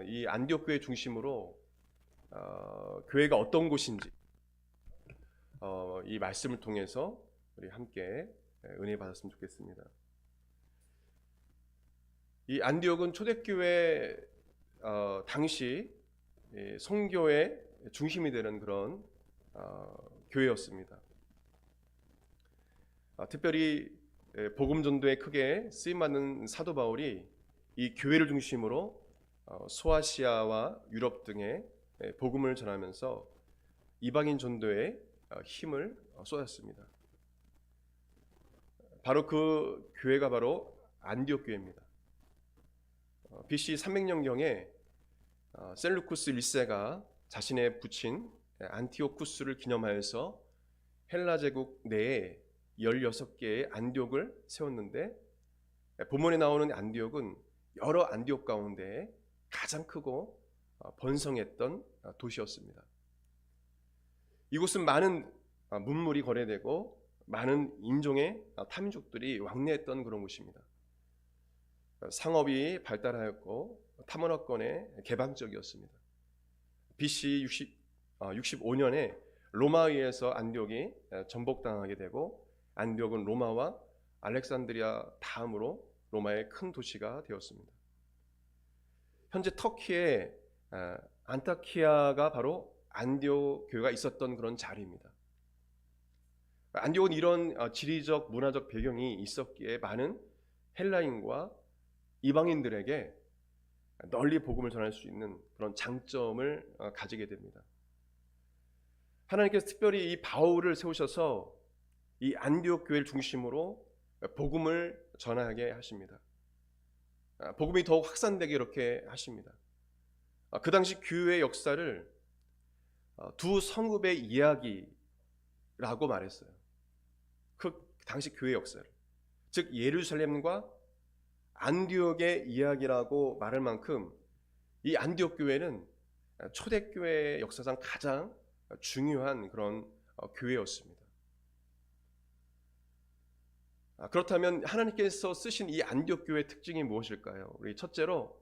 이 안디옥 교회 중심으로 교회가 어떤 곳인지 이 말씀을 통해서 우리 함께 은혜 받았으면 좋겠습니다. 이 안디옥은 초대교회 당시 선교의 중심이 되는 그런 교회였습니다. 특별히 복음 전도에 크게 쓰임 받는 사도 바울이 이 교회를 중심으로 소아시아와 유럽 등에 복음을 전하면서 이방인 전도에 힘을 쏟았습니다. 바로 그 교회가 바로 안디옥 교회입니다. BC 300년경에 셀루쿠스 1세가 자신의 부친 안티오쿠스를 기념하여서 헬라 제국 내에 16개의 안디옥을 세웠는데, 본문에 나오는 안디옥은 여러 안디옥 가운데 가장 크고 번성했던 도시였습니다. 이곳은 많은 문물이 거래되고 많은 인종의 타민족들이 왕래했던 그런 곳입니다. 상업이 발달하였고 탐험권에 개방적이었습니다. BC 65년에 로마에 의해서 안디옥이 전복당하게 되고, 안디옥은 로마와 알렉산드리아 다음으로 로마의 큰 도시가 되었습니다. 현재 터키의 안타키아가 바로 안디옥 교회가 있었던 그런 자리입니다. 안디옥은 이런 지리적 문화적 배경이 있었기에 많은 헬라인과 이방인들에게 널리 복음을 전할 수 있는 그런 장점을 가지게 됩니다. 하나님께서 특별히 이 바울을 세우셔서 이 안디옥 교회를 중심으로 복음을 전하게 하십니다. 복음이 더욱 확산되게 이렇게 하십니다. 그 당시 교회의 역사를 두 성읍의 이야기라고 말했어요. 그 당시 교회 역사를, 즉 예루살렘과 안디옥의 이야기라고 말할 만큼 이 안디옥 교회는 초대교회 역사상 가장 중요한 그런 교회였습니다. 그렇다면 하나님께서 쓰신 이 안디옥 교회의 특징이 무엇일까요? 우리 첫째로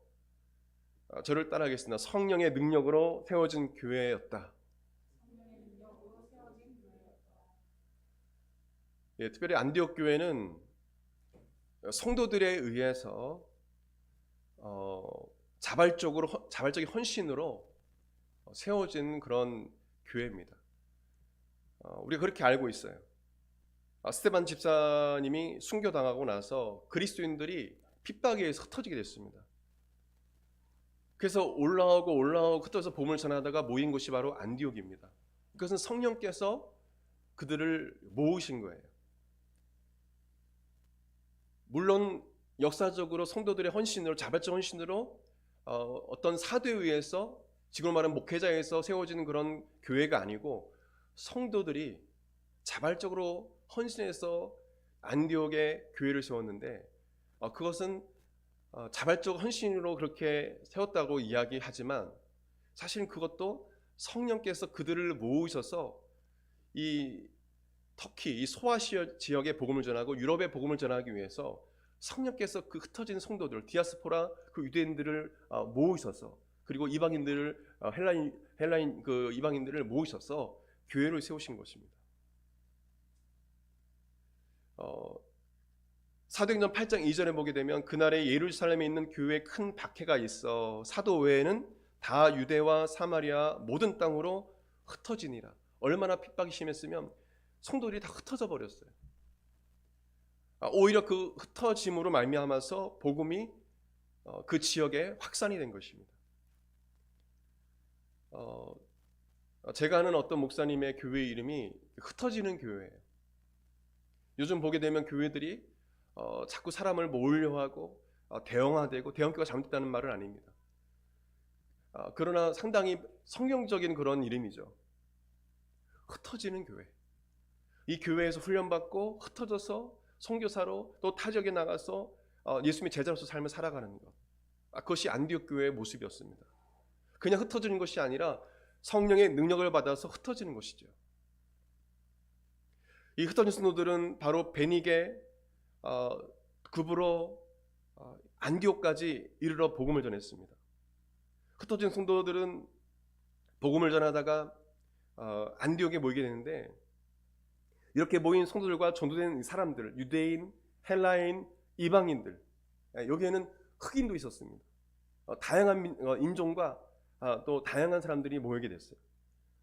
저를 따라하겠습니다. 성령의 능력으로 세워진 교회였다. 예, 특별히 안디옥 교회는 성도들에 의해서 자발적인 헌신으로 세워진 그런 교회입니다. 우리가 그렇게 알고 있어요. 스테반 집사님이 순교당하고 나서 그리스도인들이 핍박에 의해서 흩어지게 됐습니다. 그래서 올라오고 흩어져서 복음을 전하다가 모인 곳이 바로 안디옥입니다. 그것은 성령께서 그들을 모으신 거예요. 물론 역사적으로 성도들의 헌신으로, 자발적 헌신으로 어떤 사도에 의해서, 지금 말하는 목회자에 의해서 세워지는 그런 교회가 아니고, 성도들이 자발적으로 헌신해서 안디옥의 교회를 세웠는데, 그것은 자발적 헌신으로 그렇게 세웠다고 이야기하지만 사실은 그것도 성령께서 그들을 모으셔서 이 터키, 이 소아시아 지역의 복음을 전하고 유럽의 복음을 전하기 위해서 성령께서 그 흩어진 성도들, 디아스포라 그 유대인들을 모으셔서, 그리고 이방인들을 헬라인 그 이방인들을 모으셔서 교회를 세우신 것입니다. 사도행전 8장 2절에 보게 되면, 그날에 예루살렘에 있는 교회에 큰 박해가 있어 사도 외에는 다 유대와 사마리아 모든 땅으로 흩어지니라. 얼마나 핍박이 심했으면 성도들이 다 흩어져 버렸어요. 오히려 그 흩어짐으로 말미암아서 복음이 그 지역에 확산이 된 것입니다. 제가 아는 어떤 목사님의 교회 이름이 흩어지는 교회예요. 요즘 보게 되면 교회들이 자꾸 사람을 모으려 하고 대형화되고, 대형교회가 잘못됐다는 말은 아닙니다. 그러나 상당히 성경적인 그런 이름이죠. 흩어지는 교회. 이 교회에서 훈련받고 흩어져서 선교사로 또 타 지역에 나가서 예수님의 제자로서 삶을 살아가는 것, 그것이 안디옥 교회의 모습이었습니다. 그냥 흩어지는 것이 아니라 성령의 능력을 받아서 흩어지는 것이죠. 이 흩어진 성도들은 바로 베니게, 구브로, 안디옥까지 이르러 복음을 전했습니다. 흩어진 성도들은 복음을 전하다가 안디옥에 모이게 되는데, 이렇게 모인 성도들과 전도된 사람들, 유대인, 헬라인, 이방인들, 여기에는 흑인도 있었습니다. 다양한 인종과 또 다양한 사람들이 모이게 됐어요.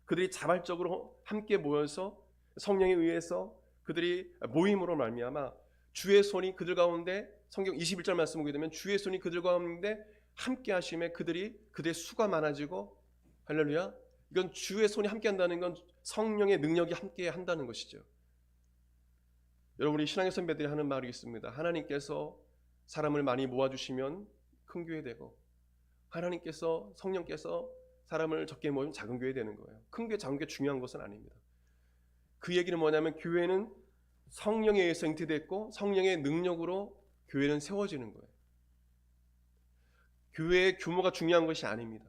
그들이 자발적으로 함께 모여서 성령에 의해서 그들이 모임으로 말미암아 주의 손이 그들 가운데, 성경 21절 말씀 보게 되면 주의 손이 그들 가운데 함께 하심에 그들의 수가 많아지고, 할렐루야, 이건 주의 손이 함께 한다는 건 성령의 능력이 함께 한다는 것이죠. 여러분, 우리 신앙의 선배들이 하는 말이 있습니다. 하나님께서 사람을 많이 모아주시면 큰 교회 되고, 하나님께서, 성령께서 사람을 적게 모으면 작은 교회 되는 거예요. 큰 교회, 작은 교회 중요한 것은 아닙니다. 그 얘기는 뭐냐면 교회는 성령에 의해서 잉태됐고 성령의 능력으로 교회는 세워지는 거예요. 교회의 규모가 중요한 것이 아닙니다.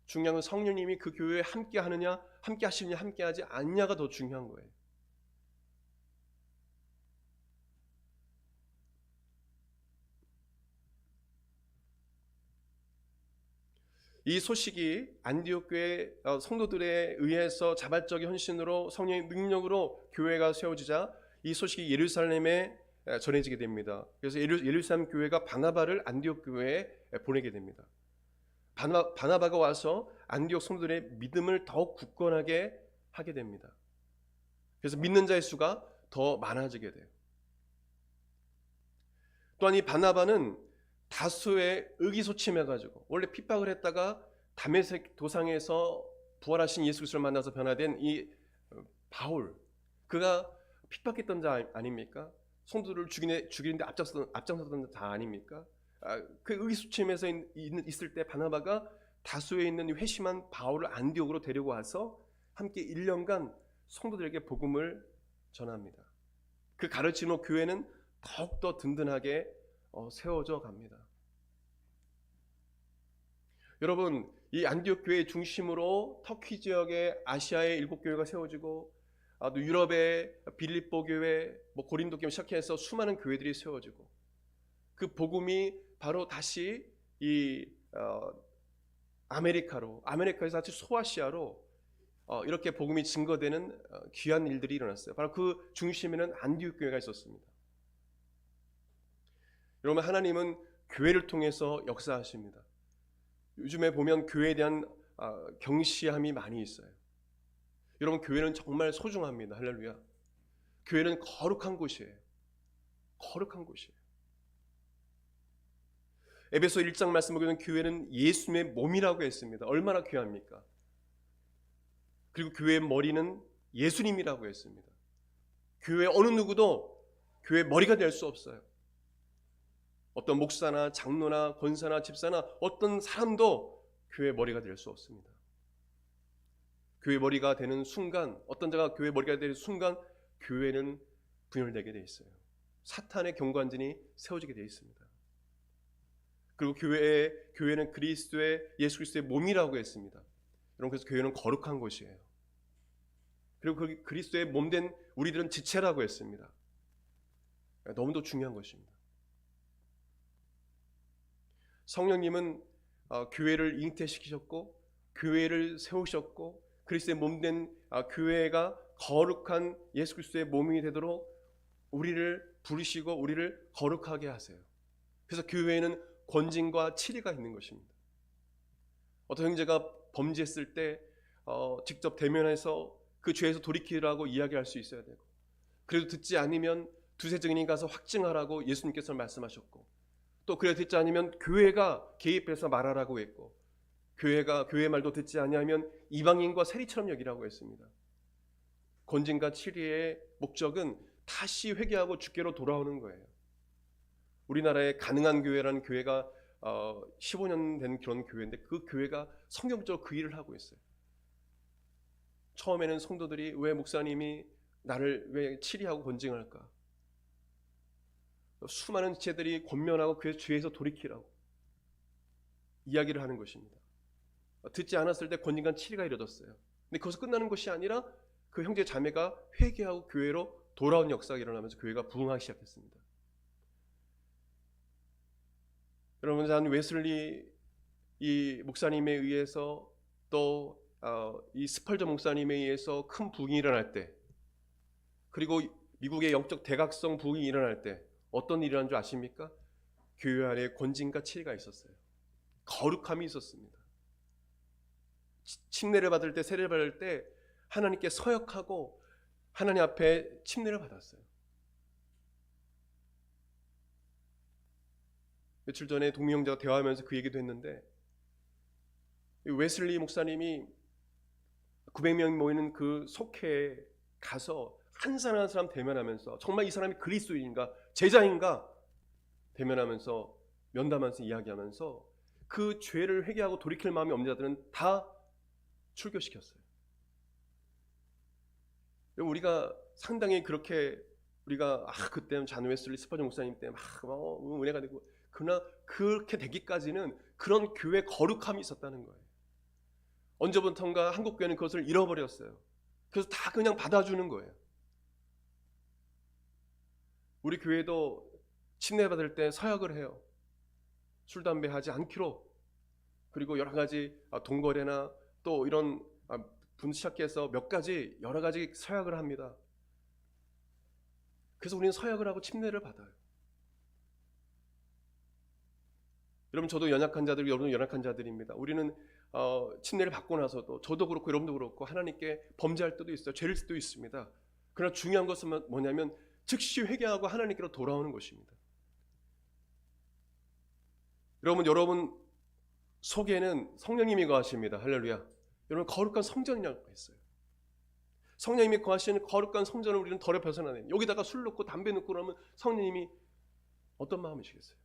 중요한 건 성령님이 그 교회에 함께 하느냐, 함께 하시느냐, 함께 하지 않느냐가 더 중요한 거예요. 이 소식이 안디옥 교회 성도들에 의해서 자발적인 헌신으로 성령의 능력으로 교회가 세워지자 이 소식이 예루살렘에 전해지게 됩니다. 그래서 예루살렘 교회가 바나바를 안디옥 교회에 보내게 됩니다. 바나바가 와서 안디옥 성도들의 믿음을 더욱 굳건하게 하게 됩니다. 그래서 믿는 자의 수가 더 많아지게 돼요. 또한 이 바나바는 다수의 의기소침해가지고, 원래 핍박을 했다가 다메섹 도상에서 부활하신 예수 그리스도를 만나서 변화된 이 바울, 그가 핍박했던 자 아닙니까? 성도들을 죽이는데 앞장섰던 자 아닙니까? 그 의기소침해서 있을 때 바나바가 다수에 있는 회심한 바울을 안디옥으로 데리고 와서 함께 1년간 성도들에게 복음을 전합니다. 그 가르침으로 교회는 더욱더 든든하게 세워져 갑니다. 여러분, 이 안디옥 교회 중심으로 터키 지역의 아시아의 7교회가 세워지고, 또 유럽의 빌립보 교회, 고린도 교회 시작해서 수많은 교회들이 세워지고, 그 복음이 바로 다시 이 아메리카에서 다시 소아시아로 이렇게 복음이 증거되는 귀한 일들이 일어났어요. 바로 그 중심에는 안디옥 교회가 있었습니다. 여러분, 하나님은 교회를 통해서 역사하십니다. 요즘에 보면 교회에 대한 경시함이 많이 있어요. 여러분, 교회는 정말 소중합니다. 할렐루야. 교회는 거룩한 곳이에요. 거룩한 곳이에요. 에베소 1장 말씀 보면 교회는 예수님의 몸이라고 했습니다. 얼마나 귀합니까? 그리고 교회의 머리는 예수님이라고 했습니다. 교회 어느 누구도 교회의 머리가 될 수 없어요. 어떤 목사나 장로나 권사나 집사나 어떤 사람도 교회의 머리가 될 수 없습니다. 교회의 머리가 되는 순간, 어떤 자가 교회의 머리가 되는 순간 교회는 분열되게 되어 있어요. 사탄의 경관진이 세워지게 되어 있습니다. 그리고 교회는 예수 그리스도의 몸이라고 했습니다. 여러분, 그래서 교회는 거룩한 곳이에요. 그리고 그 그리스도의 몸된 우리들은 지체라고 했습니다. 너무도 중요한 것입니다. 성령님은 교회를 잉태시키셨고 교회를 세우셨고 그리스도의 몸된 교회가 거룩한 예수 그리스도의 몸이 되도록 우리를 부르시고 우리를 거룩하게 하세요. 그래서 교회에는 권징과 치리가 있는 것입니다. 어떤 형제가 범죄했을 때 직접 대면해서 그 죄에서 돌이키라고 이야기할 수 있어야 되고, 그래도 듣지 않으면 두세 증인이 가서 확증하라고 예수님께서 말씀하셨고, 또 그래 듣지 않으면 교회가 개입해서 말하라고 했고, 교회 말도 듣지 아니하면 이방인과 세리처럼 여기라고 했습니다. 권징과 치리의 목적은 다시 회개하고 주께로 돌아오는 거예요. 우리나라의 가능한 교회라는 교회가 15년 된 그런 교회인데 그 교회가 성경적으로 그 일을 하고 있어요. 처음에는 성도들이 왜 목사님이 나를 왜 치리하고 권징할까? 수많은 지체들이 권면하고 그 죄에서 돌이키라고 이야기를 하는 것입니다. 듣지 않았을 때 권징과 치리가 이루어졌어요. 근데 거기서 끝나는 것이 아니라 그 형제 자매가 회개하고 교회로 돌아온 역사가 일어나면서 교회가 부흥하기 시작했습니다. 여러분, 한 웨슬리 이 목사님에 의해서 또 이 스펄전 목사님에 의해서 큰 부흥이 일어날 때, 그리고 미국의 영적 대각성 부흥이 일어날 때 어떤 일이 일어난 줄 아십니까? 교회 안에 권징과 치리가 있었어요. 거룩함이 있었습니다. 침례를 받을 때, 세례를 받을 때 하나님께 서역하고 하나님 앞에 침례를 받았어요. 며칠 전에 동미 형제가 대화하면서 그 얘기도 했는데, 웨슬리 목사님이 900명이 모이는 그 속회에 가서 한 사람 한 사람 대면하면서 정말 이 사람이 그리스도인가 제자인가 대면하면서 면담하면서 이야기하면서 그 죄를 회개하고 돌이킬 마음이 없는 자들은 다 출교시켰어요. 우리가 상당히 그렇게 우리가 그때는 잔 웨슬리 스퍼전 목사님 때 막 은혜가 되고, 그러나 그렇게 되기까지는 그런 교회 거룩함이 있었다는 거예요. 언제부턴가 한국 교회는 그것을 잃어버렸어요. 그래서 다 그냥 받아주는 거예요. 우리 교회도 침례 받을 때 서약을 해요. 술 담배 하지 않기로. 그리고 여러 가지 동거래나 또 이런 분 시작해서 몇 가지 여러 가지 서약을 합니다. 그래서 우리는 서약을 하고 침례를 받아요. 여러분, 저도 연약한 자들, 여러분은 연약한 자들입니다. 우리는 침례를 받고 나서도 저도 그렇고 여러분도 그렇고 하나님께 범죄할 때도 있어요. 죄를 수도 있습니다. 그러나 중요한 것은 뭐냐면 즉시 회개하고 하나님께로 돌아오는 것입니다. 여러분 속에는 성령님이 거하십니다. 할렐루야. 여러분, 거룩한 성전이라고 했어요. 성령님이 거하시는 거룩한 성전을 우리는 덜에 벗어나는, 여기다가 술 넣고 담배 넣고 그러면 성령님이 어떤 마음이시겠어요?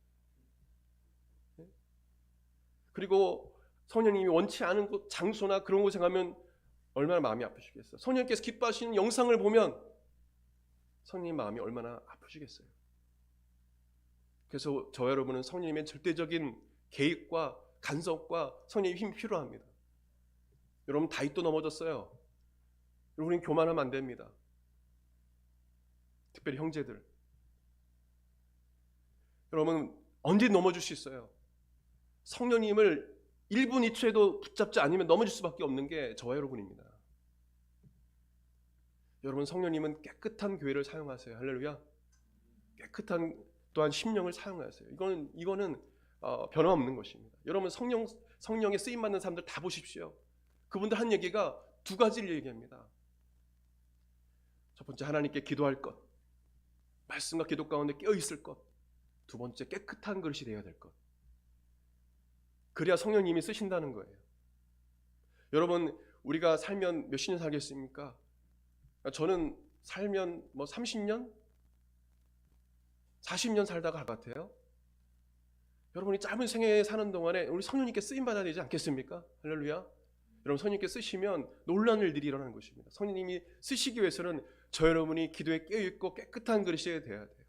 그리고 성령님이 원치 않은 곳, 장소나 그런 곳에 가면 얼마나 마음이 아프시겠어요? 성령님께서 기뻐하시는 영상을 보면 성령님 마음이 얼마나 아프시겠어요? 그래서 저와 여러분은 성령님의 절대적인 개입과 간섭과 성령님의 힘이 필요합니다. 여러분, 다윗도 넘어졌어요. 우리는 교만하면 안 됩니다. 특별히 형제들. 여러분, 언제 넘어질 수 있어요? 성령님을 1분 2초에도 붙잡지 않으면 넘어질 수밖에 없는 게 저와 여러분입니다. 여러분, 성령님은 깨끗한 교회를 사용하세요. 할렐루야. 깨끗한 또한 심령을 사용하세요. 이거는 변함없는 것입니다. 여러분, 성령에 쓰임 받는 사람들 다 보십시오. 그분들 한 얘기가 두 가지를 얘기합니다. 첫 번째, 하나님께 기도할 것, 말씀과 기도 가운데 깨어 있을 것. 두 번째, 깨끗한 그릇이 되어야 될 것. 그래야 성령님이 쓰신다는 거예요. 여러분, 우리가 살면 몇십 년 살겠습니까? 저는 살면 30년? 40년 살다가 할 것 같아요. 여러분이 짧은 생애 사는 동안에 우리 성령님께 쓰임 받아야 되지 않겠습니까? 할렐루야. 여러분, 성령님께 쓰시면 놀라운 일들이 일어나는 것입니다. 성령님이 쓰시기 위해서는 저 여러분이 기도에 깨어있고 깨끗한 그릇이 되어야 돼요.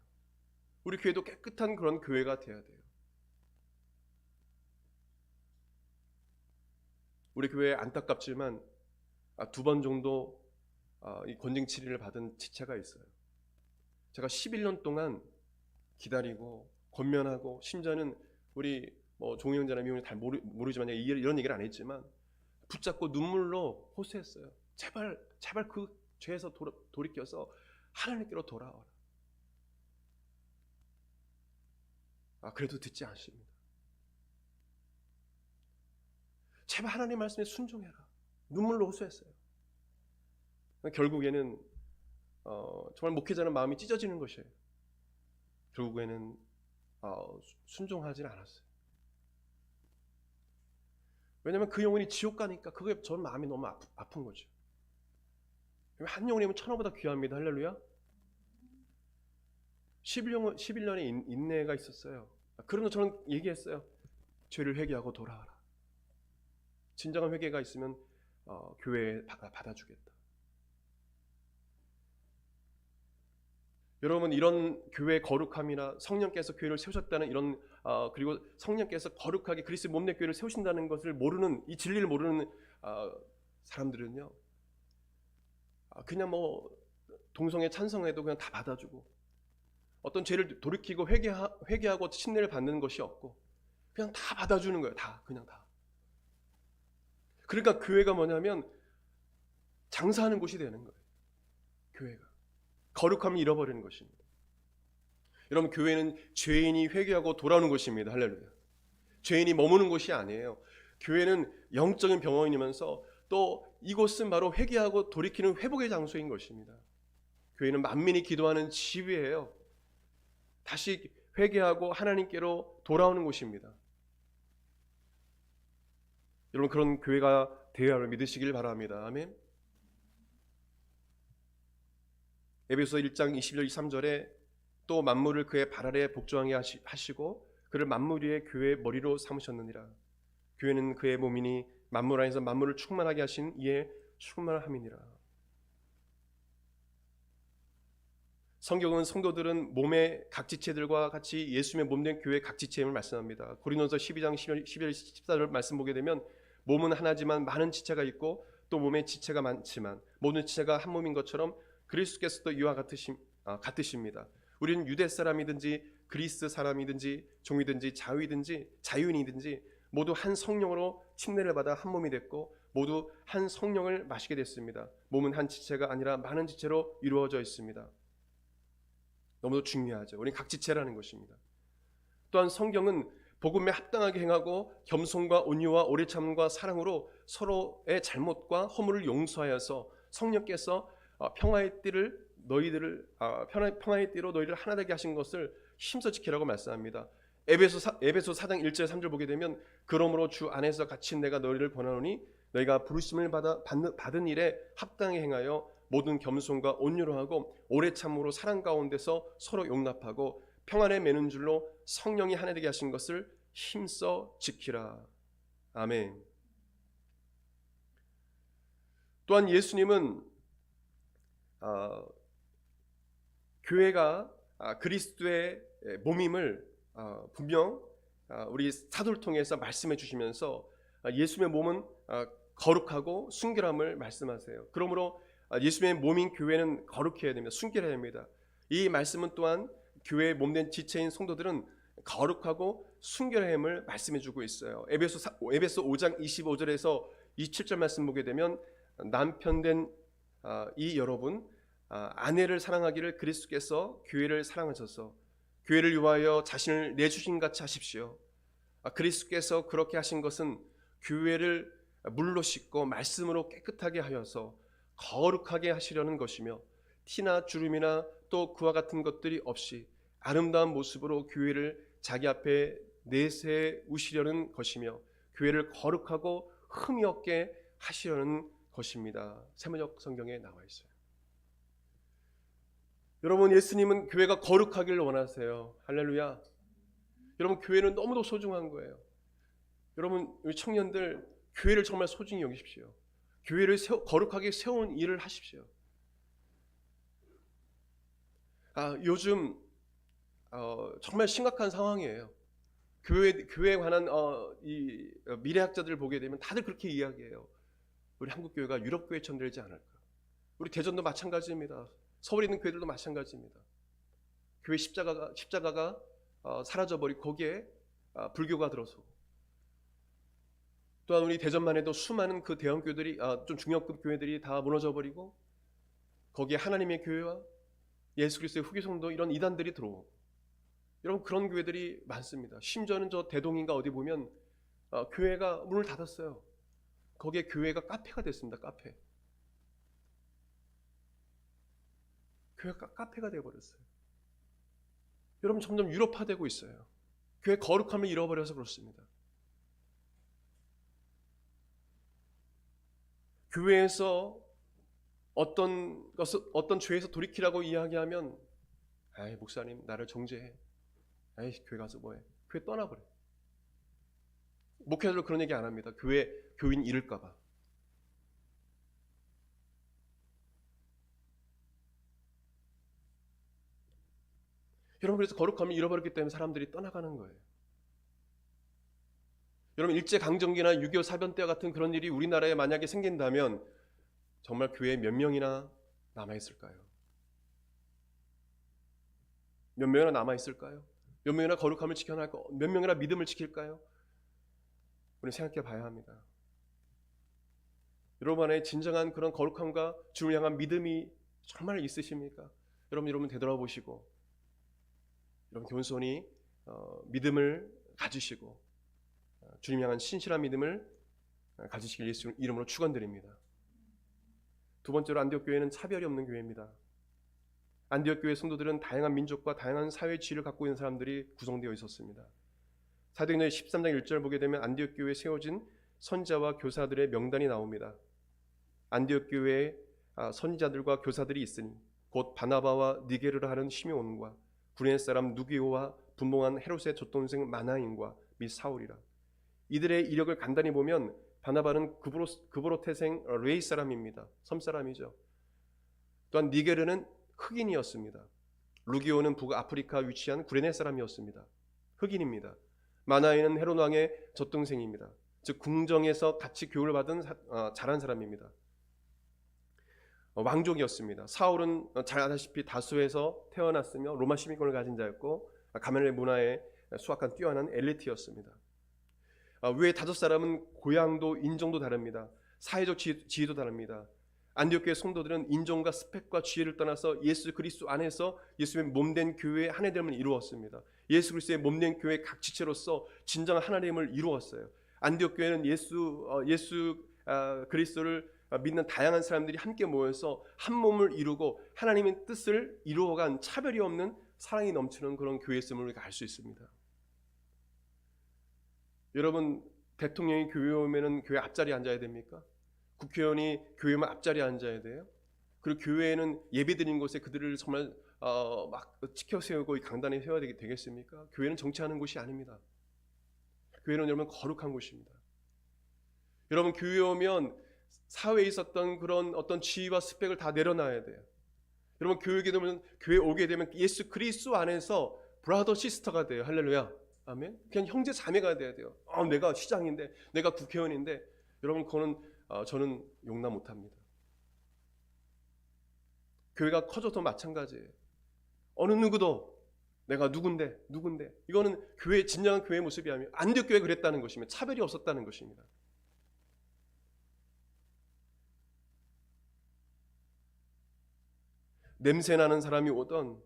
우리 교회도 깨끗한 그런 교회가 되어야 돼요. 우리 교회에 안타깝지만 2번 정도 이 권징 치리를 받은 지체가 있어요. 제가 11년 동안 기다리고 권면하고, 심지어는 우리 종희 형제나 미용이 잘 모르지만 이런 얘기를 안 했지만 붙잡고 눈물로 호소했어요. 제발 그 죄에서 돌이켜서 하나님께로 돌아와라. 그래도 듣지 않습니다. 제발 하나님 말씀에 순종해라. 눈물로 호소했어요. 결국에는 정말 목회자는 마음이 찢어지는 것이에요. 결국에는 순종하지는 않았어요. 왜냐하면 그 영혼이 지옥 가니까 그게 전 마음이 너무 아픈 거죠. 한 영혼이면 천하보다 귀합니다. 할렐루야. 11년의 인내가 있었어요. 그러면 저는 얘기했어요. 죄를 회개하고 돌아와라. 진정한 회개가 있으면 교회에 받아주겠다. 여러분, 이런 교회의 거룩함이나 성령께서 교회를 세우셨다는 이런 그리고 성령께서 거룩하게 그리스도의 몸내 교회를 세우신다는 것을 모르는, 이 진리를 모르는 사람들은요, 그냥 동성애 찬성해도 그냥 다 받아주고, 어떤 죄를 돌이키고 회개하고 침례를 받는 것이 없고 그냥 다 받아주는 거예요. 그냥 다. 그러니까 교회가 뭐냐면 장사하는 곳이 되는 거예요. 교회가 거룩함을 잃어버리는 것입니다. 여러분, 교회는 죄인이 회개하고 돌아오는 곳입니다. 할렐루야. 죄인이 머무는 곳이 아니에요. 교회는 영적인 병원이면서 또 이곳은 바로 회개하고 돌이키는 회복의 장소인 것입니다. 교회는 만민이 기도하는 집이에요. 다시 회개하고 하나님께로 돌아오는 곳입니다. 여러분, 그런 교회가 되어야 할 믿으시길 바랍니다. 아멘. 에베소 1장 20절 23절에 또 만물을 그의 발 아래 복종하게 하시고 그를 만물 위에 교회의 머리로 삼으셨느니라. 교회는 그의 몸이니 만물 안에서 만물을 충만하게 하신 이의 충만함이니라. 성경은 성도들은 몸의 각 지체들과 같이 예수님의 몸된 교회의 각 지체임을 말씀합니다. 고린도서 12장 11, 14절 말씀 보게 되면 몸은 하나지만 많은 지체가 있고 또 몸에 지체가 많지만 모든 지체가 한 몸인 것처럼 그리스도께서도 이와 같으십니다. 우리는 유대 사람이든지 그리스 사람이든지 종이든지 자유인이든지 모두 한 성령으로 침례를 받아 한 몸이 됐고 모두 한 성령을 마시게 됐습니다. 몸은 한 지체가 아니라 많은 지체로 이루어져 있습니다. 너무도 중요하죠. 우리는 각 지체라는 것입니다. 또한 성경은 복음에 합당하게 행하고 겸손과 온유와 오래 참음과 사랑으로 서로의 잘못과 허물을 용서하여서 성령께서 평화의 띠로 너희를 하나 되게 하신 것을 힘써 지키라고 말씀합니다. 에베소 4장 1절 3절 보게 되면 그러므로 주 안에서 갇힌 내가 너희를 권하노니 너희가 부르심을 받은 일에 합당히 행하여 모든 겸손과 온유로 하고 오래 참음으로 사랑 가운데서 서로 용납하고 평안에 매는 줄로 성령이 하나 되게 하신 것을 힘써 지키라. 아멘. 또한 예수님은 교회가 그리스도의 몸임을 분명 우리 사도를 통해서 말씀해 주시면서 예수님의 몸은 거룩하고 순결함을 말씀하세요. 그러므로 예수님의 몸인 교회는 거룩해야 됩니다. 순결해야 됩니다. 이 말씀은 또한 교회의 몸된 지체인 성도들은 거룩하고 순결함을 말씀해 주고 있어요. 에베소 5장 25절에서 27절 말씀 보게 되면 남편된 이 여러분 아내를 사랑하기를 그리스도께서 교회를 사랑하셔서 교회를 위하여 자신을 내주신 같이 하십시오. 그리스도께서 그렇게 하신 것은 교회를 물로 씻고 말씀으로 깨끗하게 하여서 거룩하게 하시려는 것이며 티나 주름이나 또 그와 같은 것들이 없이 아름다운 모습으로 교회를 자기 앞에 내세우시려는 것이며 교회를 거룩하고 흠이 없게 하시려는 것입니다. 세문역 성경에 나와 있어요. 여러분, 예수님은 교회가 거룩하기를 원하세요. 할렐루야. 여러분, 교회는 너무도 소중한 거예요. 여러분, 우리 청년들 교회를 정말 소중히 여기십시오. 교회를 거룩하게 세운 일을 하십시오. 요즘 정말 심각한 상황이에요. 교회에 관한 이 미래학자들을 보게 되면 다들 그렇게 이야기해요. 우리 한국교회가 유럽교회처럼 되지 않을까. 우리 대전도 마찬가지입니다. 서울에 있는 교회들도 마찬가지입니다. 교회 십자가가 사라져버리고 거기에 불교가 들어서고, 또한 우리 대전만 해도 수많은 그 대형 교회들이 좀 중형급 교회들이 다 무너져버리고 거기에 하나님의 교회와 예수 그리스도의 후기 성도 이런 이단들이 들어오고, 여러분, 그런 교회들이 많습니다. 심지어는 저 대동인가 어디 보면 교회가 문을 닫았어요. 거기에 교회가 카페가 됐습니다. 카페. 교회가 카페가 되어버렸어요. 여러분, 점점 유럽화되고 있어요. 교회 거룩함을 잃어버려서 그렇습니다. 교회에서 어떤 죄에서 돌이키라고 이야기하면 아이, 목사님 나를 정죄해. 아이, 교회 가서 뭐해. 교회 떠나버려. 목회자들 그런 얘기 안 합니다. 교인 잃을까 봐. 여러분, 그래서 거룩함을 잃어버렸기 때문에 사람들이 떠나가는 거예요. 여러분, 일제강점기나 6.25 사변 때 같은 그런 일이 우리나라에 만약에 생긴다면 정말 교회에 몇 명이나 남아있을까요? 몇 명이나 남아있을까요? 몇 명이나 거룩함을 지켜나갈까? 몇 명이나 믿음을 지킬까요? 우리는 생각해 봐야 합니다. 여러분 안에 진정한 그런 거룩함과 주를 향한 믿음이 정말 있으십니까? 여러분 되돌아보시고 여러분 겸손히 믿음을 가지시고 주님 향한 신실한 믿음을 가지시길 예수 이름으로 축원드립니다. 두 번째로 안디옥 교회는 차별이 없는 교회입니다. 안디옥 교회 성도들은 다양한 민족과 다양한 사회 지위를 갖고 있는 사람들이 구성되어 있었습니다. 사도행전 13장 1절 보게 되면 안디옥 교회에 세워진 선지자와 교사들의 명단이 나옵니다. 안디옥 교회에 선지자들과 교사들이 있으니 곧 바나바와 니게르를 하는 시므온과 구레네 사람 누기오와 분봉한 헤롯의 젖동생 마나인과 및 사울이라. 이들의 이력을 간단히 보면 바나바는 그브로 태생 레이 사람입니다. 섬 사람이죠. 또한 니게르는 흑인이었습니다. 루기오는 북아프리카 위치한 구레네 사람이었습니다. 흑인입니다. 마나인은 헤롯 왕의 젖동생입니다. 즉 궁정에서 같이 교육을 받은 자란 사람입니다. 왕족이었습니다. 사울은 잘 아다시피 다수에서 태어났으며 로마 시민권을 가진 자였고 가멜의 문화에 수학한 뛰어난 엘리트였습니다. 외 다섯 사람은 고향도 인종도 다릅니다. 사회적 지위도 다릅니다. 안디옥 교회 성도들은 인종과 스펙과 지혜를 떠나서 예수 그리스도 안에서 예수의 몸된 교회의 한 해됨을 이루었습니다. 예수 그리스도의 몸된 교회의 각 지체로서 진정한 하나님을 이루었어요. 안디옥 교회는 예수 그리스도를 믿는 다양한 사람들이 함께 모여서 한 몸을 이루고 하나님의 뜻을 이루어간 차별이 없는 사랑이 넘치는 그런 교회였음을 우리가 알 수 있습니다. 여러분 대통령이 교회에 오면은 교회 앞자리에 앉아야 됩니까? 국회의원이 교회 앞자리에 앉아야 돼요? 그리고 교회에는 예배드린 곳에 그들을 정말 막 지켜 세우고 강단에 세워야 되겠습니까? 교회는 정치하는 곳이 아닙니다. 교회는 여러분 거룩한 곳입니다. 여러분 교회에 오면 사회에 있었던 그런 어떤 지위와 스펙을 다 내려놔야 돼요. 여러분 교회에 오게 되면 예수 그리스도 안에서 브라더 시스터가 돼요. 할렐루야. 아멘. 그냥 형제 자매가 돼야 돼요. 내가 시장인데, 내가 국회의원인데, 여러분 그거는 저는 용납 못합니다. 교회가 커져도 마찬가지예요. 어느 누구도 내가 누군데 이거는 진정한 교회의 모습이 아니에요. 안디옥 교회 그랬다는 것입니다. 차별이 없었다는 것입니다. 냄새나는 사람이 오던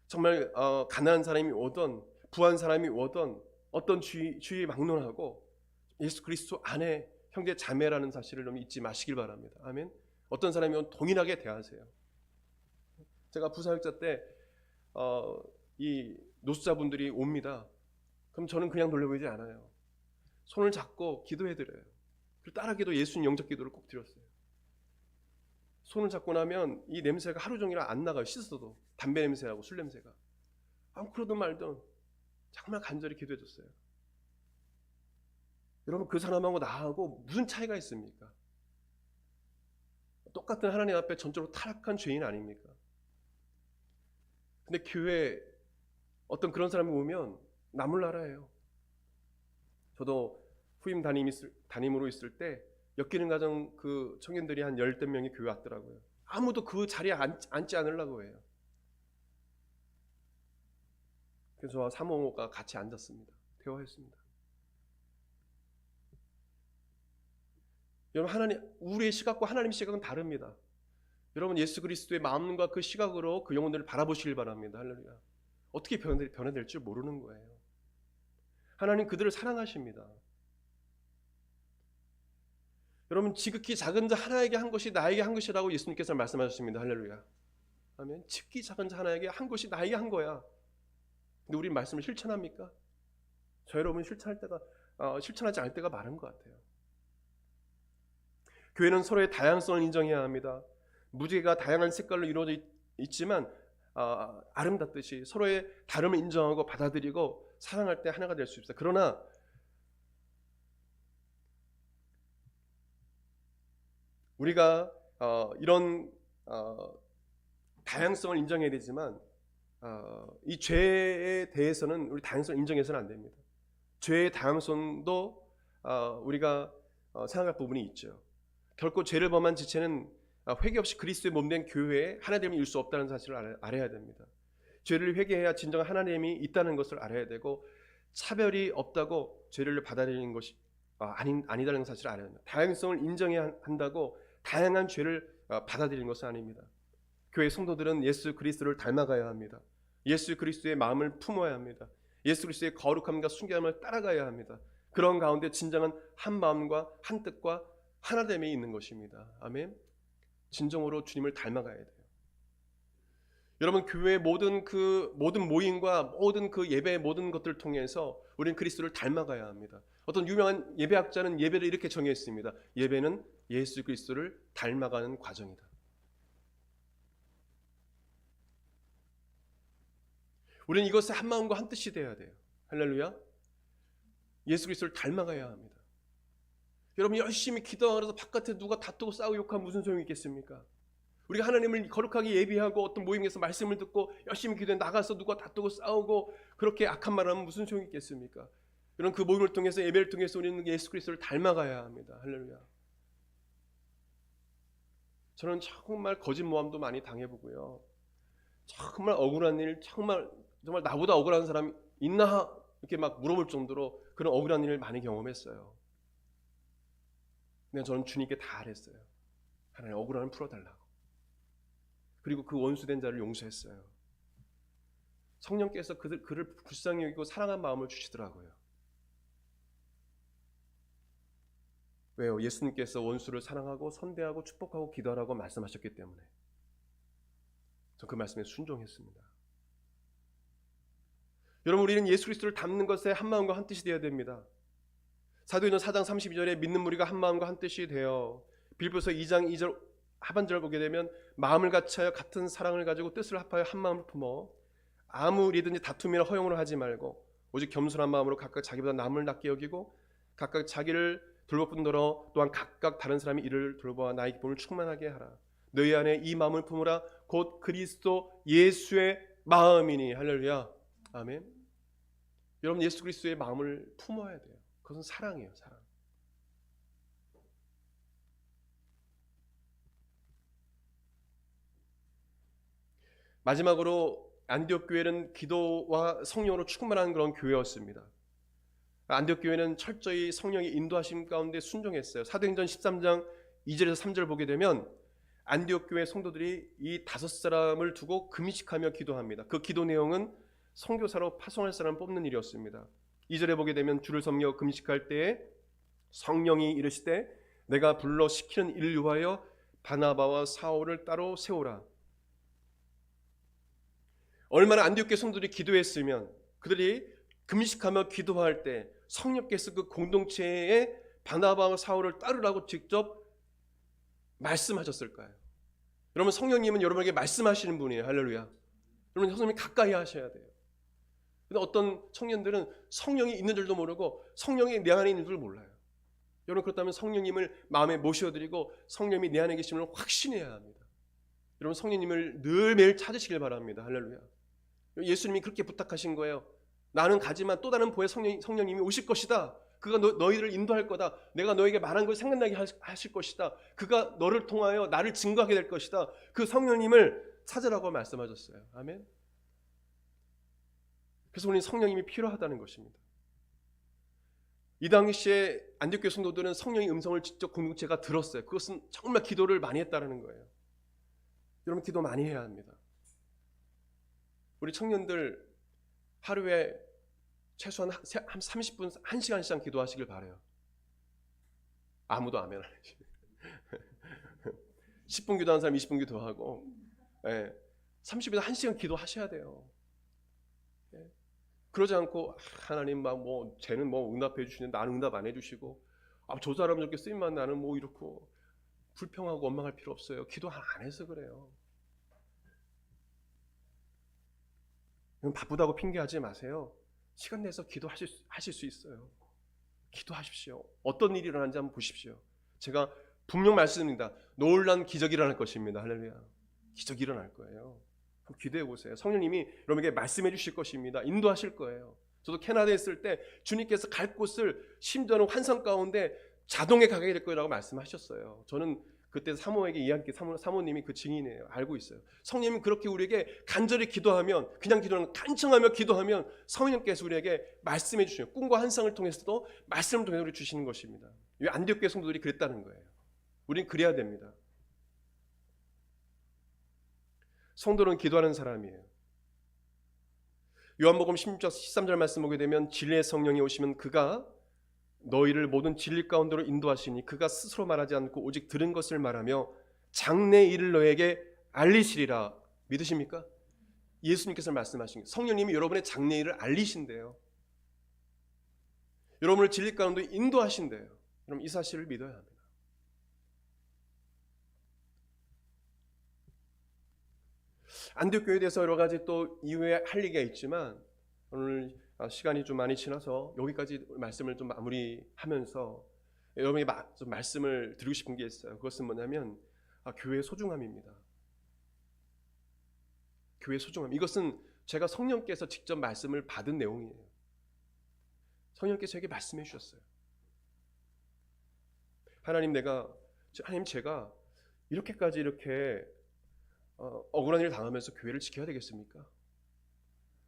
정말 가난한 사람이 오던 부한 사람이 오던 어떤 주의 막론하고 예수 그리스도 안에 형제 자매라는 사실을 좀 잊지 마시길 바랍니다. 아멘. 어떤 사람이 오면 동일하게 대하세요. 제가 부사역자 때 이 노숙자분들이 옵니다. 그럼 저는 그냥 돌려보이지 않아요. 손을 잡고 기도해드려요. 그리고 따라기도 예수님 영접 기도를 꼭 드렸어요. 손을 잡고 나면 이 냄새가 하루 종일 안 나가요. 씻어도 담배 냄새하고 술 냄새가. 그러든 말든 정말 간절히 기도해줬어요. 여러분 그 사람하고 나하고 무슨 차이가 있습니까? 똑같은 하나님 앞에 전적으로 타락한 죄인 아닙니까? 근데 교회에 어떤 그런 사람이 오면 나물 나라예요. 저도 후임 담임으로 있을 때 엮이는 가정 그 청년들이 한 10대 명이 교회 왔더라고요. 아무도 그 자리에 앉지 않으려고 해요. 그래서 저와 사모가 같이 앉았습니다. 대화했습니다. 여러분 우리의 시각과 하나님의 시각은 다릅니다. 여러분 예수 그리스도의 마음과 그 시각으로 그 영혼들을 바라보시길 바랍니다. 할렐루야. 어떻게 변화될 줄 모르는 거예요. 하나님 그들을 사랑하십니다. 여러분 지극히 작은 자 하나에게 한 것이 나에게 한 것이라고 예수님께서 말씀하셨습니다. 할렐루야. 아멘. 지극히 작은 자 하나에게 한 것이 나에게 한 거야. 근데 우리 말씀을 실천합니까? 저 여러분 실천하지 않을 때가 많은 것 같아요. 교회는 서로의 다양성을 인정해야 합니다. 무지개가 다양한 색깔로 이루어져 있지만 아름답듯이 서로의 다름을 인정하고 받아들이고 사랑할 때 하나가 될 수 있습니다. 그러나 우리가 이런 다양성을 인정해야 되지만 이 죄에 대해서는 우리 다양성을 인정해서는 안 됩니다. 죄의 다양성도 우리가 생각할 부분이 있죠. 결코 죄를 범한 지체는 회개 없이 그리스도의 몸된 교회에 하나님이 일 수 없다는 사실을 알아야 됩니다. 죄를 회개해야 진정한 하나님이 있다는 것을 알아야 되고 차별이 없다고 죄를 받아들이는 것이 아니다라는 사실을 알아야 합니다. 다양성을 인정해야 한다고 다양한 죄를 받아들이는 것은 아닙니다. 교회 성도들은 예수 그리스도를 닮아가야 합니다. 예수 그리스도의 마음을 품어야 합니다. 예수 그리스도의 거룩함과 순결함을 따라가야 합니다. 그런 가운데 진정한 한 마음과 한 뜻과 하나됨이 있는 것입니다. 아멘. 진정으로 주님을 닮아가야 돼요. 여러분, 교회의 모든 모임과 모든 그 예배의 모든 것들을 통해서 우리는 그리스도를 닮아가야 합니다. 어떤 유명한 예배학자는 예배를 이렇게 정의했습니다. 예배는 예수 그리스도를 닮아가는 과정이다. 우리는 이것에 한 마음과 한 뜻이 되어야 돼요. 할렐루야. 예수 그리스도를 닮아가야 합니다. 여러분, 열심히 기도하면서 바깥에 누가 다투고 싸우고 욕하면 무슨 소용이 있겠습니까? 우리가 하나님을 거룩하게 예비하고 어떤 모임에서 말씀을 듣고 열심히 기도해 나가서 누가 다투고 싸우고 그렇게 악한 말을 하면 무슨 소용이 있겠습니까? 여러분, 그 모임을 통해서 예배를 통해서 우리는 예수 그리스도를 닮아가야 합니다. 할렐루야. 저는 정말 거짓 모함도 많이 당해보고요. 정말 억울한 일, 정말 나보다 억울한 사람이 있나 이렇게 막 물어볼 정도로 그런 억울한 일을 많이 경험했어요. 근데 저는 주님께 다 알았어요. 하나님, 억울함을 풀어달라고. 그리고 그 원수된 자를 용서했어요. 성령께서 그를 불쌍히 여기고 사랑한 마음을 주시더라고요. 왜요? 예수님께서 원수를 사랑하고 선대하고 축복하고 기도하라고 말씀하셨기 때문에 저 그 말씀에 순종했습니다. 여러분, 우리는 예수 그리스도를 닮는 것에 한 마음과 한 뜻이 되어야 됩니다. 사도행전 4장 32절에 믿는 무리가 한 마음과 한 뜻이 되어, 빌립보서 2장 2절 하반절을 보게 되면 마음을 같이하여 같은 사랑을 가지고 뜻을 합하여 한 마음을 품어 아무 일이든지 다툼이나 허용으로 하지 말고 오직 겸손한 마음으로 각각 자기보다 남을 낮게 여기고 각각 자기를 돌보뿐더러 또한 각각 다른 사람의 일을 돌보아 나의 기쁨을 충만하게 하라. 너희 안에 이 마음을 품으라. 곧 그리스도 예수의 마음이니. 할렐루야. 아멘. 여러분, 예수 그리스도의 마음을 품어야 돼요. 그것은 사랑이에요. 사랑. 마지막으로 안디옥 교회는 기도와 성령으로 충만한 그런 교회였습니다. 안디옥 교회는 철저히 성령의 인도하심 가운데 순종했어요. 사도행전 13장 2절에서 3절을 보게 되면 안디옥 교회 성도들이 이 5사람을 두고 금식하며 기도합니다. 그 기도 내용은 선교사로 파송할 사람을 뽑는 일이었습니다. 2절에 보게 되면 주를 섬겨 금식할 때에 성령이 이르시되 내가 불러 시키는 일을 위하여 바나바와 사울을 따로 세우라. 얼마나 안디옥 교회 성도들이 기도했으면 그들이 금식하며 기도할 때 성령께서 그 공동체에 바나바와 사울을 따르라고 직접 말씀하셨을까요? 여러분, 성령님은 여러분에게 말씀하시는 분이에요. 할렐루야. 여러분, 성령님 가까이 하셔야 돼요. 근데 어떤 청년들은 성령이 있는 줄도 모르고 성령이 내 안에 있는 줄 몰라요. 여러분, 그렇다면 성령님을 마음에 모셔드리고 성령님이 내 안에 계심을 확신해야 합니다. 여러분, 성령님을 늘 매일 찾으시길 바랍니다. 할렐루야. 예수님이 그렇게 부탁하신 거예요. 나는 가지만 또 다른 보혜 성령님이 오실 것이다. 그가 너희를 인도할 거다. 내가 너에게 말한 걸 생각나게 하실 것이다. 그가 너를 통하여 나를 증거하게 될 것이다. 그 성령님을 찾으라고 말씀하셨어요. 아멘. 그래서 우리는 성령님이 필요하다는 것입니다. 이 당시에 안디옥 교회 성도들은 성령의 음성을 직접 공동체가 들었어요. 그것은 정말 기도를 많이 했다는 거예요. 여러분, 기도 많이 해야 합니다. 우리 청년들 하루에 최소한 한 30분, 1시간씩 기도하시길 바라요. 아무도 아멘 안 해주시네. 10분 기도하는 사람 20분 기도하고 30분에서 1시간 기도하셔야 돼요. 그러지 않고 하나님 뭐 쟤는 뭐 응답해 주시는데 나는 응답 안 해주시고 저 사람 저렇게 쓰임만 나는 뭐 이렇고 불평하고 원망할 필요 없어요. 기도 안 해서 그래요. 바쁘다고 핑계하지 마세요. 시간 내서 기도하실 수 있어요. 기도하십시오. 어떤 일이 일어나는지 한번 보십시오. 제가 분명 말씀드립니다. 놀란 기적이 일어날 것입니다. 할렐루야. 기적이 일어날 거예요. 기도해 보세요. 성령님이 여러분에게 말씀해 주실 것입니다. 인도하실 거예요. 저도 캐나다에 있을 때 주님께서 갈 곳을 심지어는 환상 가운데 자동에 가게 될 거라고 말씀하셨어요. 저는 그때 사모에게 이야기 사모님이 그 증인이에요. 알고 있어요. 성령님이 그렇게 우리에게 간절히 기도하면, 그냥 기도하는 간청하며 기도하면 성령님께서 우리에게 말씀해 주시는, 꿈과 환상을 통해서도 말씀을 통해서 우리 주시는 것입니다. 이 안디옥 교회 성도들이 그랬다는 거예요. 우리는 그래야 됩니다. 성도는 기도하는 사람이에요. 요한복음 16장 13절 말씀 보게 되면 진리의 성령이 오시면 그가 너희를 모든 진리 가운데로 인도하시니 그가 스스로 말하지 않고 오직 들은 것을 말하며 장래 일을 너에게 알리시리라. 믿으십니까? 예수님께서 말씀하신 성령님이 여러분의 장래 일을 알리신대요. 여러분을 진리 가운데 인도하신대요. 그럼 이 사실을 믿어야 합니다. 안디옥 교회에 대해서 여러 가지 또 이후에 할 얘기가 있지만 오늘 시간이 좀 많이 지나서 여기까지 말씀을 좀 마무리하면서 여러분에게 좀 말씀을 드리고 싶은 게 있어요. 그것은 뭐냐면 교회의 소중함입니다. 교회의 소중함. 이것은 제가 성령께서 직접 말씀을 받은 내용이에요. 성령께서 저에게 말씀해 주셨어요. 하나님 제가 이렇게까지 이렇게 억울한 일을 당하면서 교회를 지켜야 되겠습니까?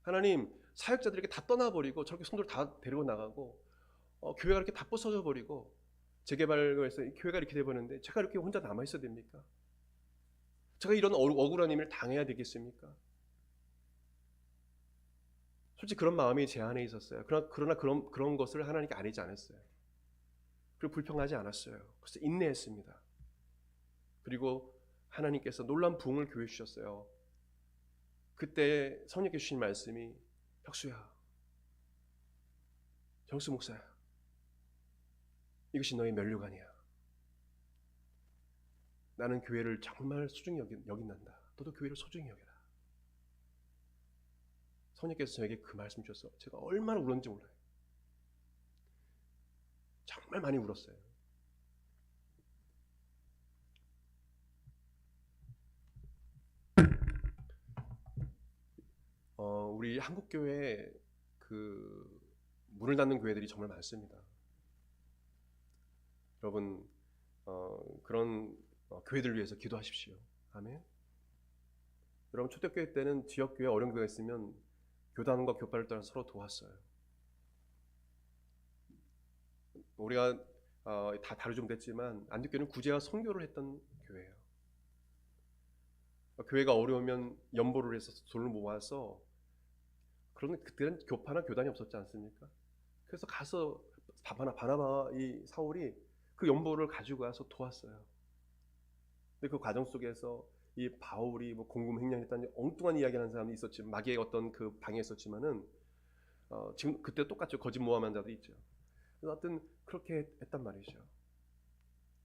하나님, 사역자들에게 다 떠나버리고 저렇게 성도를 다 데리고 나가고 교회가 이렇게 다 부서져 버리고 재개발을 해서 교회가 이렇게 돼버렸는데 제가 이렇게 혼자 남아있어야 됩니까? 제가 이런 억울한 일을 당해야 되겠습니까? 솔직히 그런 마음이 제 안에 있었어요. 그러나 그런 것을 하나님께 아뢰지 않았어요. 그리고 불평하지 않았어요. 그래서 인내했습니다. 그리고 하나님께서 놀라운 부흥을 교회에 주셨어요. 그때 성령께서 주신 말씀이 혁수야, 정수 목사야, 이것이 너의 면류관이야. 나는 교회를 정말 소중히 여긴단다. 너도 교회를 소중히 여겨라. 성령께서 저에게 그 말씀 주셔서 제가 얼마나 울었는지 몰라요. 정말 많이 울었어요. 우리 한국 교회에 그 문을 닫는 교회들이 정말 많습니다. 여러분 그런 교회들을 위해서 기도하십시오. 아멘. 여러분 초대교회 때는 지역교회 어려운 교회가 있으면 교단과 교파를 따라 서로 도왔어요. 우리가 다 다루 좀 됐지만 안디옥교회는 구제와 선교를 했던 교회예요. 교회가 어려우면 연보를 해서 돈을 모아서, 그러면 그때는 교파나 교단이 없었지 않습니까? 그래서 가서 바나바 이 사울이 그 연보를 가지고 가서 도왔어요. 근데 그 과정 속에서 이 바울이 뭐 공금횡령했다는 엉뚱한 이야기하는 사람이 있었지만, 마귀의 어떤 그 방에 있었지만은 지금 그때 똑같죠. 거짓 모함한 자들이 있죠. 그래서 하여튼 그렇게 했단 말이죠.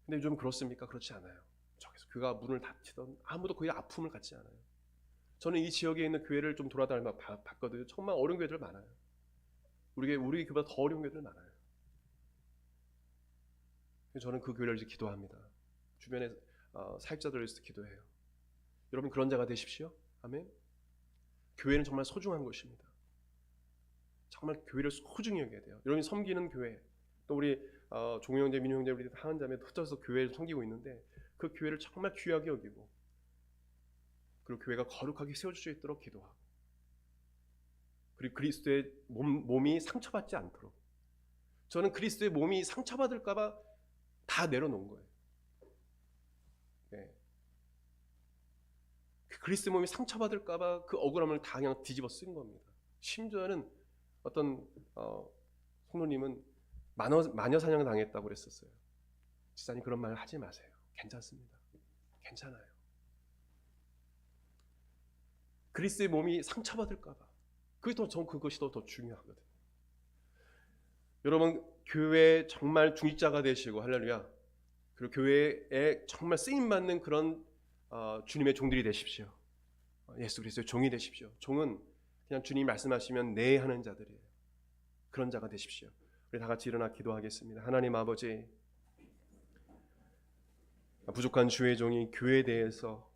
근데 요즘 그렇습니까? 그렇지 않아요. 저기서 그가 문을 닫히던 아무도 거의 아픔을 갖지 않아요. 저는 이 지역에 있는 교회를 좀 돌아다니며 봤거든요. 정말 어려운 교회들 많아요. 우리 교회보다 더 어려운 교회들 많아요. 저는 그 교회를 이제 기도합니다. 주변에 사역자들을 위해서 기도해요. 여러분 그런 자가 되십시오. 아멘. 교회는 정말 소중한 것입니다. 정말 교회를 소중히 여겨야 돼요. 여러분이 섬기는 교회, 또 우리 종우 형제, 민우 형제, 우리 하은 자매 흩어져서 교회를 섬기고 있는데 그 교회를 정말 귀하게 여기고, 그리고 교회가 거룩하게 세워질 수 있도록 기도하고, 그리고 그리스도의 몸이 상처받지 않도록, 저는 그리스도의 몸이 상처받을까봐 다 내려놓은 거예요. 네. 그리스도의 몸이 상처받을까봐 그 억울함을 다 그냥 뒤집어 쓴 겁니다. 심지어는 어떤 성도님은 마녀 사냥 당했다고 그랬었어요. 지사님 그런 말 하지 마세요. 괜찮습니다. 괜찮아요. 그리스도의 몸이 상처받을까봐. 그것이 더 중요하거든요. 여러분 교회에 정말 중직자가 되시고, 할렐루야. 그리고 교회에 정말 쓰임받는 그런 주님의 종들이 되십시오. 예수 그리스도의 종이 되십시오. 종은 그냥 주님이 말씀하시면 네 하는 자들이에요. 그런 자가 되십시오. 우리 다 같이 일어나 기도하겠습니다. 하나님 아버지, 부족한 주의 종이 교회에 대해서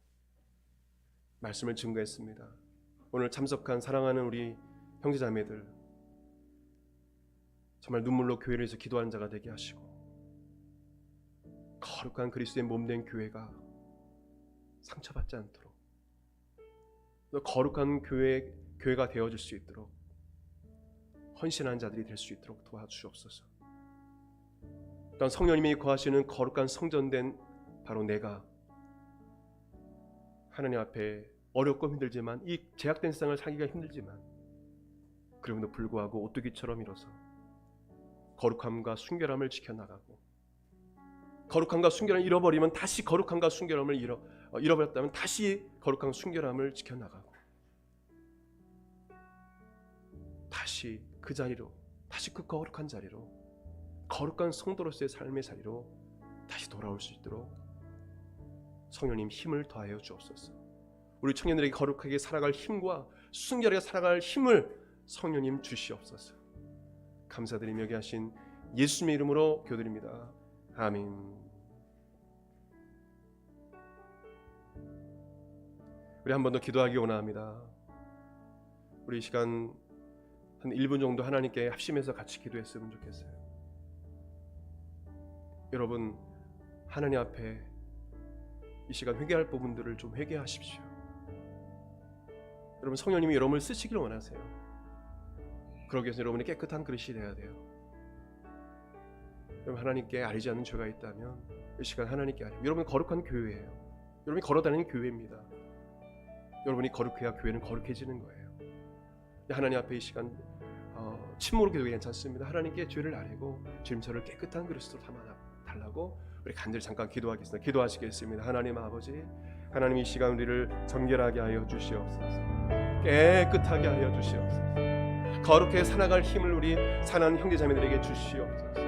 말씀을 증거했습니다. 오늘 참석한 사랑하는 우리 형제자매들, 정말 눈물로 교회를 위해서 기도하는 자가 되게 하시고 거룩한 그리스도의 몸된 교회가 상처받지 않도록, 또 거룩한 교회가 되어질 수 있도록 헌신한 자들이 될 수 있도록 도와주옵소서. 또한 성령님이 거하시는 거룩한 성전된 바로 내가 하나님 앞에 어렵고 힘들지만, 이 제약된 세상을 살기가 힘들지만 그럼에도 불구하고 오뚜기처럼 일어서 거룩함과 순결함을 지켜나가고, 거룩함과 순결함을 잃어버리면 다시 거룩함과 순결함을 잃어버렸다면 다시 거룩함과 순결함을 지켜나가고, 다시 그 자리로, 다시 그 거룩한 자리로, 거룩한 성도로서의 삶의 자리로 다시 돌아올 수 있도록 성령님 힘을 더하여 주옵소서. 우리 청년들에게 거룩하게 살아갈 힘과 순결하게 살아갈 힘을 성령님 주시옵소서. 감사드리며 여기 하신 예수님의 이름으로 기도드립니다. 아멘. 우리 한 번 더 기도하기 원합니다. 우리 이 시간 한 1분 정도 하나님께 합심해서 같이 기도했으면 좋겠어요. 여러분, 하나님 앞에 이 시간 회개할 부분들을 좀 회개하십시오. 여러분, 성령님이 여러분을 쓰시길 원하세요. 그러기 위해서 여러분이 깨끗한 그릇이 돼야 돼요. 여러분, 하나님께 아리지 않는 죄가 있다면 이 시간 하나님께 아리고, 여러분 거룩한 교회예요. 여러분이 걸어다니는 교회입니다. 여러분이 거룩해야 교회는 거룩해지는 거예요. 하나님 앞에 이 시간 침묵으로 기도해도 괜찮습니다. 하나님께 죄를 아뢰고 주님 저를 깨끗한 그릇으로 삼아달라고 우리 간절히 잠깐 기도하겠습니다. 기도하시겠습니다. 하나님 아버지, 하나님 이 시간 우리를 정결하게 하여 주시옵소서. 깨끗하게 하여 주시옵소서. 거룩하게 살아갈 힘을 우리 사랑하는 형제자매들에게 주시옵소서.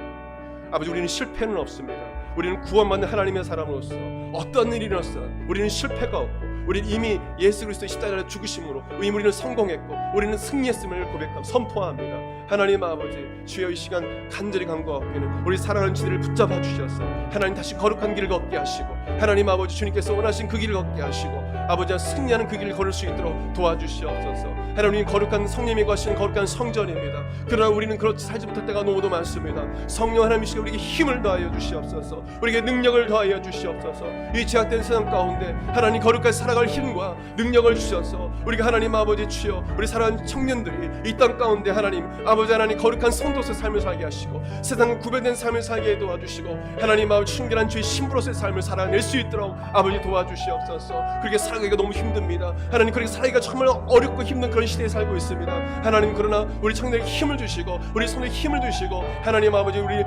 아버지, 우리는 실패는 없습니다. 우리는 구원받는 하나님의 사람으로서 어떤 일이 일어났어 우리는 실패가 없고, 우리는 이미 예수 그리스도의 십자가의 죽으심으로 이미 우리는 성공했고 우리는 승리했음을 고백하고 선포합니다. 하나님 아버지, 주여 이 시간 간절히 간구하옵기는 우리 사랑하는 지들을 붙잡아 주셔서 하나님 다시 거룩한 길을 걷게 하시고, 하나님 아버지 주님께서 원하신 그 길을 걷게 하시고, 아버지와 승리하는 그 길을 걸을 수 있도록 도와주시옵소서. 하나님, 거룩한 성령이 거하시는 거룩한 성전입니다. 그러나 우리는 그렇지 살지 못할 때가 너무도 많습니다. 성령 하나님 이 시간 우리에게 힘을 더하여 주시옵소서. 우리에게 능력을 더하여 주시옵소서. 이 제약된 세상 가운데 하나님 거룩하게 살아갈 힘과 능력을 주셔서 우리가 하나님 아버지 주여 우리 사랑하는 청년들이 이 땅 가운데 하나님 아버지 하나님 거룩한 성도로서의 삶을 살게 하시고, 세상과 구별된 삶을 살게 도와주시고, 하나님 아버지 순결한 주의 신부로서의 삶을 살아낼 수 있도록 아버지 도와주시옵소서. 그렇게 살아가기가 너무 힘듭니다. 하나님, 그렇게 살기가 정말 어렵고 힘든 그런 시대에 살고 있습니다. 하나님, 그러나 우리 청년에게 힘을 주시고 우리 성도에게 힘을 주시고, 하나님 아버지 우리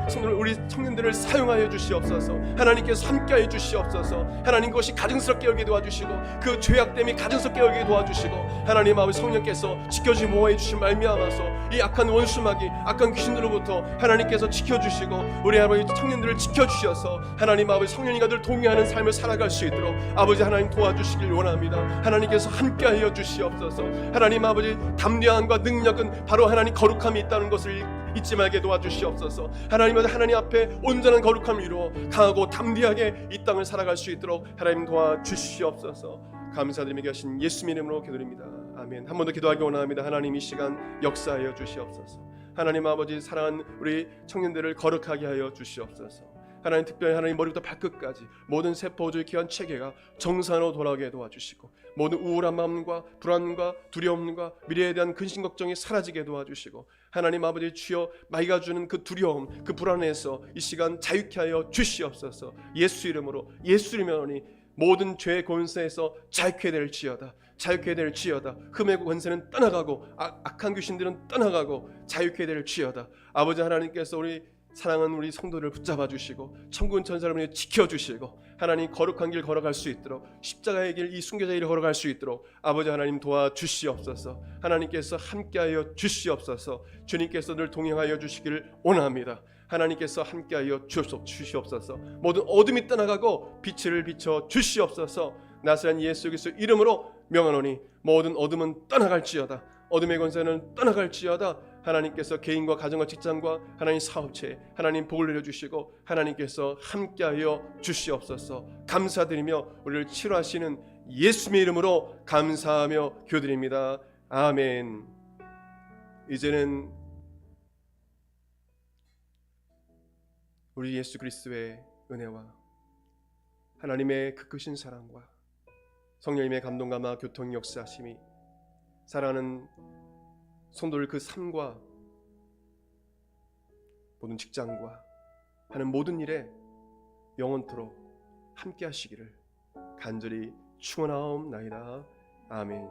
청년들을 사용하여 주시옵소서. 하나님께서 함께하여 주시옵소서. 하나님, 그것이 가증스럽게 여기게 도와주시고 그 죄악됨이 가증스럽게 여기게 도와주시고, 하나님 아버지 성령께서 지켜주시 보호해 주신 말미암아서 이 악한 원수마귀 악한 귀신들로부터 하나님께서 지켜주시고 우리 아버지 청년들을 지켜주셔서 하나님 아버지 성령님과 늘 동의하는 삶을 살아갈 수 있도록 아버지 하나님 도와주시길 원합니다. 하나님께서 함께하여 주시옵소서. 하나님 아버지 담대함과 능력은 바로 하나님 거룩함이 있다는 것을 잊지 말게 도와주시옵소서. 하나님 앞에 온전한 거룩함을 이루어 강하고 담대하게 이 땅을 살아갈 수 있도록 하나님 도와주시옵소서. 감사드리며 계신 예수님 이름으로 기도드립니다. 아멘. 한 번 더 기도하기 원합니다. 하나님, 이 시간 역사하여 주시옵소서. 하나님 아버지, 사랑하는 우리 청년들을 거룩하게 하여 주시옵소서. 하나님, 특별히 하나님 머리부터 발끝까지 모든 세포, 기관, 체계가 정상으로 돌아오게 도와주시고, 모든 우울한 마음과 불안과 두려움과 미래에 대한 근심 걱정이 사라지게 도와주시고, 하나님 아버지 주여 마귀가 주는 그 두려움, 그 불안에서 이 시간 자유케 하여 주시옵소서. 예수 이름으로, 예수 이름으로니 모든 죄의 권세에서 자유케 될지어다. 자유케 될지어다. 흠의 권세는 떠나가고 악한 귀신들은 떠나가고 자유케 될지어다. 아버지 하나님께서 우리 사랑하는 우리 성도를 붙잡아 주시고 천군 천사를 지켜주시고, 하나님 거룩한 길 걸어갈 수 있도록, 십자가의 길, 이 순교자의 길을 걸어갈 수 있도록 아버지 하나님 도와주시옵소서. 하나님께서 함께하여 주시옵소서. 주님께서 늘 동행하여 주시기를 원합니다. 하나님께서 함께하여 주시옵소서. 모든 어둠이 떠나가고 빛을 비춰 주시옵소서. 나사렛 예수 그리스도 이름으로 명하노니 모든 어둠은 떠나갈지어다. 어둠의 권세는 떠나갈지어다. 하나님께서 개인과 가정과 직장과 하나님 사업체에 하나님 복을 내려주시고 하나님께서 함께하여 주시옵소서. 감사드리며 우리를 치료하시는 예수님의 이름으로 감사하며 기도드립니다. 아멘. 이제는 우리 예수 그리스도의 은혜와 하나님의 그 크신 사랑과 성령님의 감동감화 교통 역사심이 사랑하는 성도들 그 삶과 모든 직장과 하는 모든 일에 영원토록 함께 하시기를 간절히 축원하옵나이다. 아멘.